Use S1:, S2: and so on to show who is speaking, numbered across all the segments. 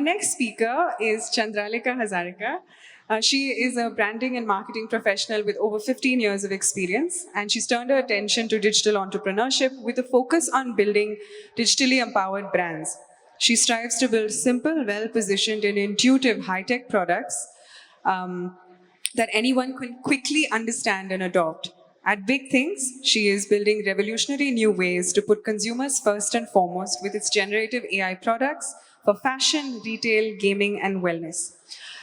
S1: next speaker is Chandralika Hazarika. She is a branding and marketing professional with over 15 years of experience, and she's turned her attention to digital entrepreneurship with a focus on building digitally empowered brands. She strives to build simple, well-positioned, and intuitive high-tech products that anyone can quickly understand and adopt. At Big Things, she is building revolutionary new ways to put consumers first and foremost with its generative AI products for fashion, retail, gaming, and wellness.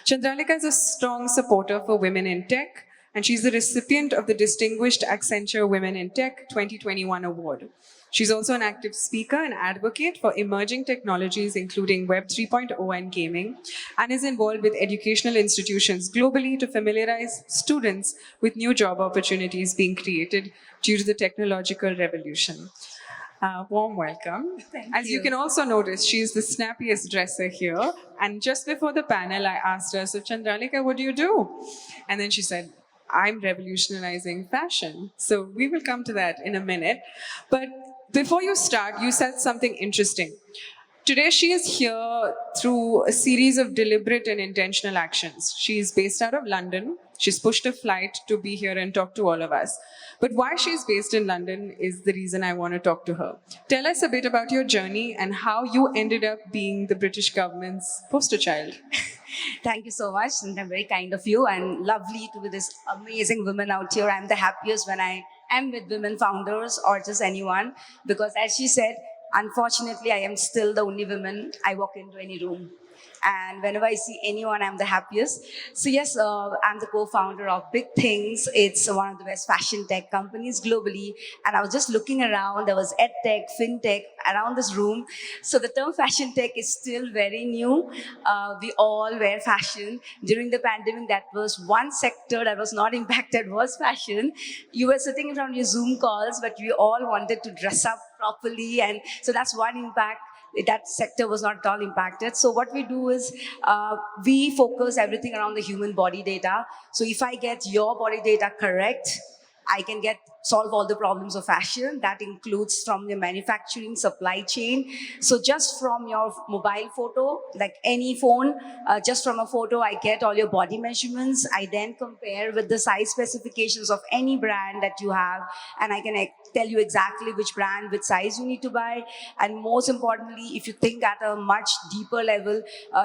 S1: Chandralika is a strong supporter for women in tech, and she's the recipient of the Distinguished Accenture Women in Tech 2021 award. She's also an active speaker and advocate for emerging technologies, including Web 3.0 and gaming, and is involved with educational institutions globally to familiarize students with new job opportunities being created due to the technological revolution. Warm welcome. As you can also notice, she's the snappiest dresser here. And just before the panel, I asked her, so Chandralika, what do you do? And then she said, I'm revolutionizing fashion. So we will come to that in a minute. But before you start, you said something interesting. Today, she is here through a series of deliberate and intentional actions. She's based out of London. She's pushed a flight to be here and talk to all of us. But why she's based in London is the reason I want to talk to her. Tell us a bit about your journey and how you ended up being the British government's poster child.
S2: Thank you so much, and I'm very kind of you, and lovely to be this amazing women out here. I'm the happiest when I am with women founders or just anyone, because as she said, unfortunately, I am still the only woman. I walk into any room, and whenever I see anyone, I'm the happiest. So yes, I'm the co-founder of Big Things. It's one of the best fashion tech companies globally, and I was just looking around. There was edtech, fintech around this room. So the term fashion tech is still very new. We all wear fashion. During the pandemic, that was one sector that was not impacted was fashion. You were sitting in front of your Zoom calls, but we all wanted to dress up properly, and so that's one impact. That sector was not at all impacted. So what we do is we focus everything around the human body data. So if I get your body data correct, I can solve all the problems of fashion. That includes from the manufacturing, supply chain. So just from your mobile photo, like any phone, just from a photo, I get all your body measurements. I then compare with the size specifications of any brand that you have, and I can tell you exactly which brand, which size you need to buy. And most importantly, if you think at a much deeper level,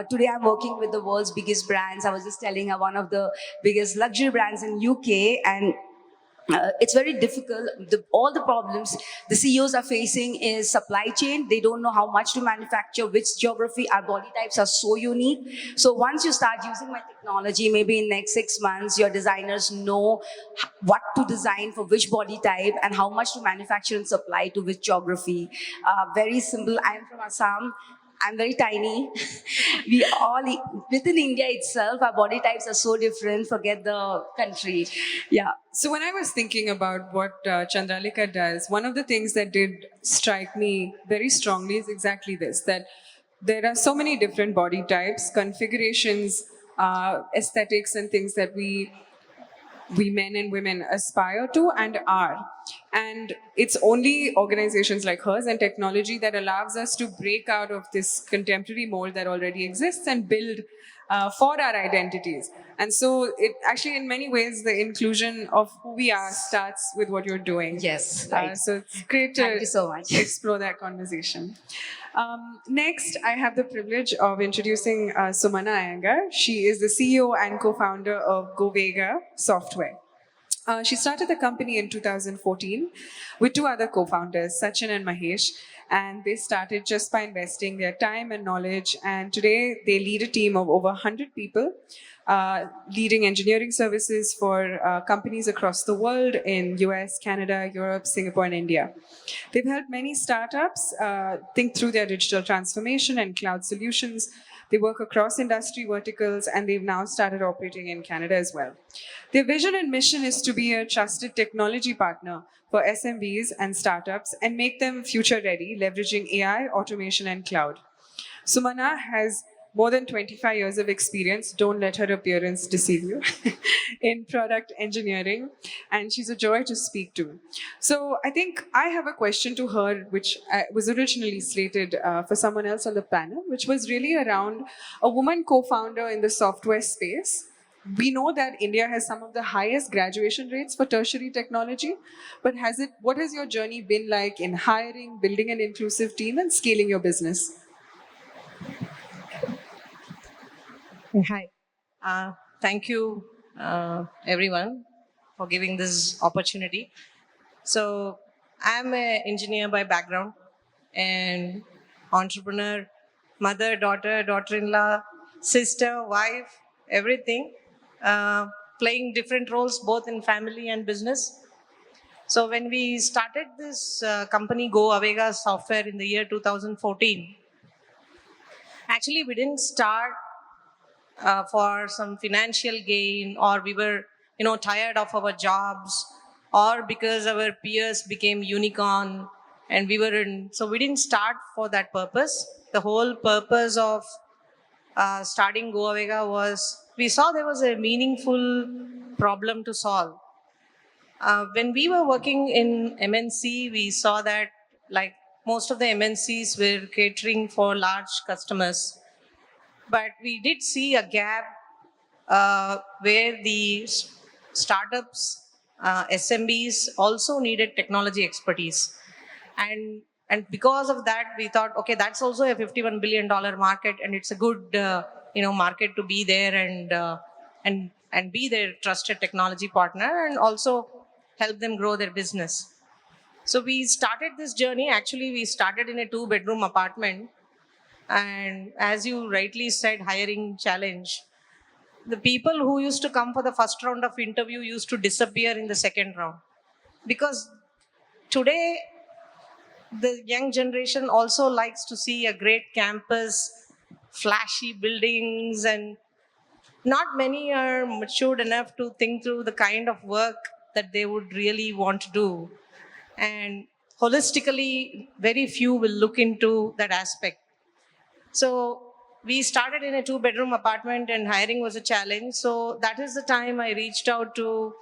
S2: today I'm working with the world's biggest brands. I was just telling her one of the biggest luxury brands in UK, and it's very difficult. All the problems the CEOs are facing is supply chain. They don't know how much to manufacture, which geography. Our body types are so unique. So once you start using my technology, maybe in next 6 months, your designers know what to design for which body type and how much to manufacture and supply to which geography. Very simple. I'm from Assam. I'm very tiny. We all, within India itself, our body types are so different, forget the country. Yeah.
S1: So when I was thinking about what Chandralika does, one of the things that did strike me very strongly is exactly this, that there are so many different body types, configurations, aesthetics, and things that we men and women aspire to and are. And it's only organizations like hers and technology that allows us to break out of this contemporary mold that already exists and build for our identities. And so it actually, in many ways, the inclusion of who we are starts with what you're doing.
S2: Yes, right.
S1: So it's great to
S2: Thank you so much.
S1: explore that conversation. Next, I have the privilege of introducing Sumana Iyengar. She is the CEO and co-founder of Govega Software. She started the company in 2014 with two other co-founders, Sachin and Mahesh, and they started just by investing their time and knowledge. And today they lead a team of over 100 people, leading engineering services for companies across the world in US, Canada, Europe, Singapore, and India. They've helped many startups think through their digital transformation and cloud solutions. They work across industry verticals, and they've now started operating in Canada as well. Their vision and mission is to be a trusted technology partner for SMBs and startups and make them future ready, leveraging AI, automation, and cloud. Sumana has more than 25 years of experience. Don't let her appearance deceive you in product engineering. And she's a joy to speak to. So I think I have a question to her, which was originally slated for someone else on the panel, which was really around a woman co-founder in the software space. We know that India has some of the highest graduation rates for tertiary technology, but what has your journey been like in hiring, building an inclusive team, and scaling your business?
S3: Hi. Thank you, everyone, for giving this opportunity. So, I'm an engineer by background and entrepreneur, mother, daughter, daughter-in-law, sister, wife, everything, playing different roles both in family and business. So, when we started this company, Go Avega Software, in the year 2014, actually, we didn't start for some financial gain, or we were tired of our jobs, or because our peers became unicorn and we were in, so we didn't start for that purpose. The whole purpose of starting Go Avega was we saw there was a meaningful problem to solve. When we were working in MNC, we saw that like most of the MNCs were catering for large customers, but we did see a gap where the startups, SMBs also needed technology expertise, and because of that, we thought, okay, that's also a $51 billion market, and it's a good market to be there and be their trusted technology partner, and also help them grow their business. So we started this journey. Actually, we started in a 2-bedroom apartment, and as you rightly said, hiring challenge. The people who used to come for the first round of interview used to disappear in the second round, because today the young generation also likes to see a great campus, flashy buildings, and not many are matured enough to think through the kind of work that they would really want to do. And holistically, very few will look into that aspect. So we started in a 2-bedroom apartment, and hiring was a challenge. So that is the time I reached out to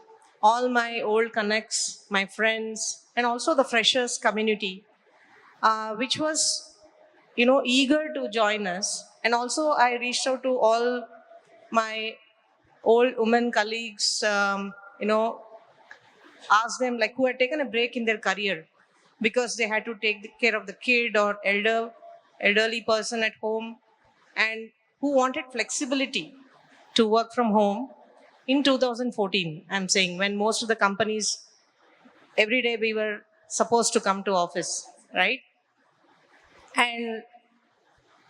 S3: all my old connects, my friends, and also the freshers community, which was, eager to join us. And also I reached out to all my old women colleagues, asked them like who had taken a break in their career because they had to take care of the kid or elderly person at home, and who wanted flexibility to work from home in 2014. I'm saying when most of the companies, every day we were supposed to come to office, right? And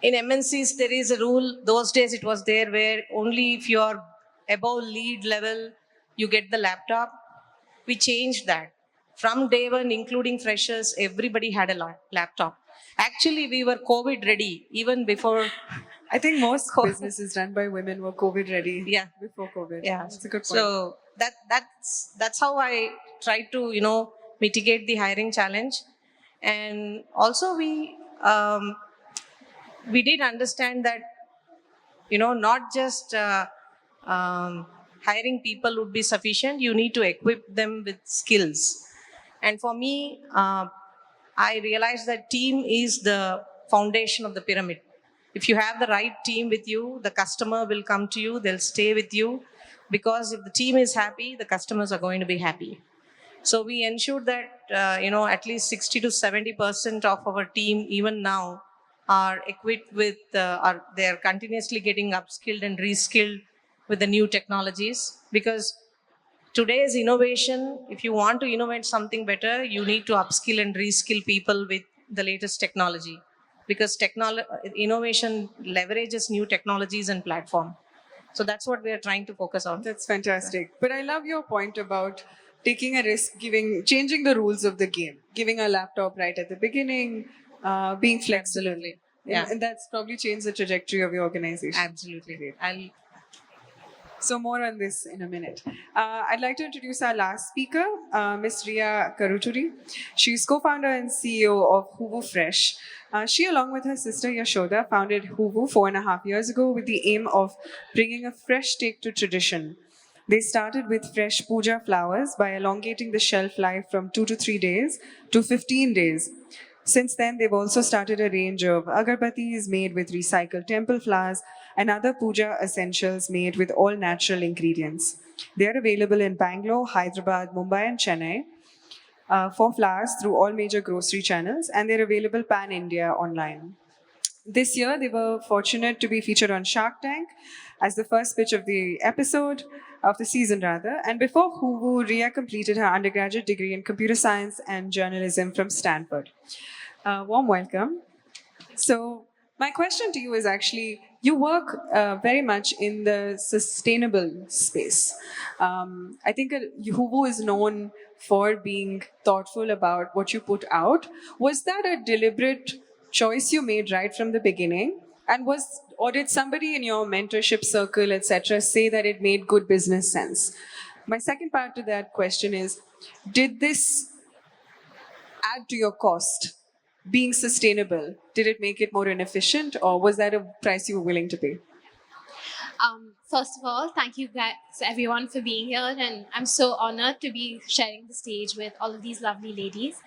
S3: in MNCs, there is a rule. Those days it was there where only if you are above lead level, you get the laptop. We changed that. From day one, including freshers, everybody had a laptop. Actually, we were COVID ready even before.
S1: I think most businesses run by women were COVID ready.
S3: Yeah.
S1: Before COVID.
S3: Yeah,
S1: That's a good point.
S3: so that's how I tried to mitigate the hiring challenge. And also we did understand that not just hiring people would be sufficient. You need to equip them with skills. And for me, I realized that team is the foundation of the pyramid. If you have the right team with you, the customer will come to you, they'll stay with you, because if the team is happy, the customers are going to be happy. So we ensured that at least 60 to 70% of our team even now are equipped with they are continuously getting upskilled and reskilled with the new technologies, because today's innovation, if you want to innovate something better, you need to upskill and reskill people with the latest technology, because innovation leverages new technologies and platform. So that's what we are trying to focus on.
S1: That's fantastic. But I love your point about taking a risk, changing the rules of the game, giving a laptop right at the beginning, being flexible.
S3: Absolutely. Yeah.
S1: And that's probably changed the trajectory of your organization.
S3: Absolutely.
S1: Great. So more on this in a minute. I'd like to introduce our last speaker, Ms. Ria Karuturi. She's co-founder and CEO of Huvu Fresh. She, along with her sister Yashoda, founded Huvu 4.5 years ago with the aim of bringing a fresh take to tradition. They started with fresh puja flowers by elongating the shelf life from 2 to 3 days to 15 days. Since then, they've also started a range of agarbattis made with recycled temple flowers and other puja essentials made with all natural ingredients. They are available in Bangalore, Hyderabad, Mumbai, and Chennai for flowers through all major grocery channels, and they're available pan India online. This year, they were fortunate to be featured on Shark Tank as the first pitch of the episode, of the season rather. And before Huvu, Ria completed her undergraduate degree in computer science and journalism from Stanford. Warm welcome. So, my question to you is actually you work very much in the sustainable space. I think Huvu is known for being thoughtful about what you put out. Was that a deliberate choice you made right from the beginning? And or did somebody in your mentorship circle, etc., say that it made good business sense? My second part to that question is, did this add to your cost? Being sustainable, did it make it more inefficient, or was that a price you were willing to pay?
S4: First of all, thank you guys, everyone, for being here. And I'm so honored to be sharing the stage with all of these lovely ladies.